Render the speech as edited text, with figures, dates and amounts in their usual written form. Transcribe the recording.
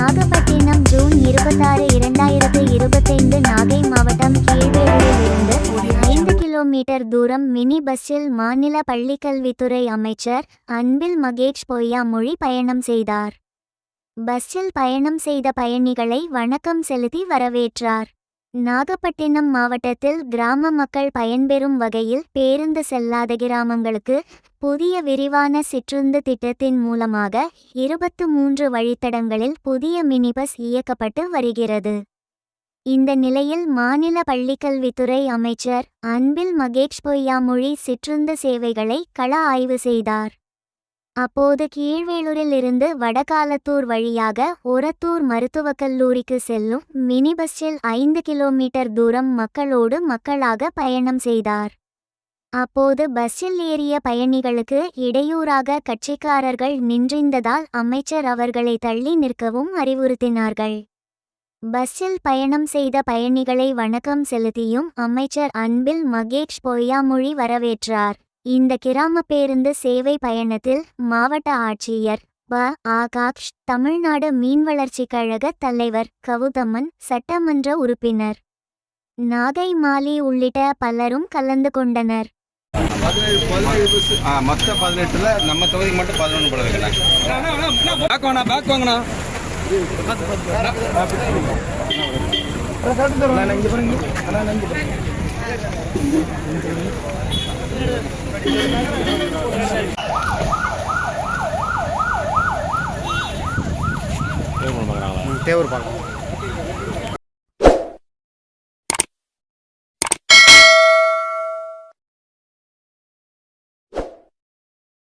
Nagapattinam June 26, 2025 Nagai மாவட்டம் கீழ்வேளூரிலிருந்து 5 kilometre தூரம் mini பஸ்ஸில் மாநில பள்ளிக்கல்வித்துறை அமைச்சர் அன்பில் மகேஷ் பொய்யாமொழி பயணம் செய்தார். பஸ்ஸில் பயணம் செய்த பயணிகளை வணக்கம் செலுத்தி வரவேற்றார். நாகப்பட்டினம் மாவட்டத்தில் கிராம மக்கள் பயன்பெறும் வகையில் பேருந்து செல்லாத கிராமங்களுக்கு புதிய விரிவான சிற்றுந்து திட்டத்தின் மூலமாக 23 வழித்தடங்களில் புதிய மினி பஸ் இயக்கப்பட்டு வருகிறது. இந்த நிலையில் மாநில பள்ளிக்கல்வித்துறை அமைச்சர் அன்பில் மகேஷ் பொய்யாமொழி சிற்றுந்து சேவைகளை கள ஆய்வு செய்தார். அப்போது கீழ்வேளூரில் இருந்து வடகாலத்தூர் வழியாக ஒரத்தூர் மருத்துவக் கல்லூரிக்கு செல்லும் மினி பஸ்ஸில் 5 கிலோமீட்டர் தூரம் மக்களாக பயணம் செய்தார். அப்போது பஸ்ஸில் ஏறிய பயணிகளுக்கு இடையூறாக கட்சிக்காரர்கள் நின்றிருந்ததால் அமைச்சர் அவர்களை தள்ளி நிற்கவும் அறிவுறுத்தினார்கள். பஸ்ஸில் பயணம் செய்த பயணிகளை வணக்கம் செலுத்தியும் அமைச்சர் அன்பில் மகேஷ் பொய்யாமொழி வரவேற்றார். இந்த கிராம பேருந்து சேவை பயணத்தில் மாவட்ட ஆட்சியர் ஆகாஷ், தமிழ்நாடு மீன்வளர்ச்சி கழக தலைவர் கவுதமன், சட்டமன்ற உறுப்பினர் நாகை மாலி உள்ளிட்ட பலரும் கலந்து கொண்டனர். 17 மொத்த 18ல நம்ம தொகுதிக்கு மட்டும் 11 போட வைக்கலாம். தேவர் பார்க்கலாம்.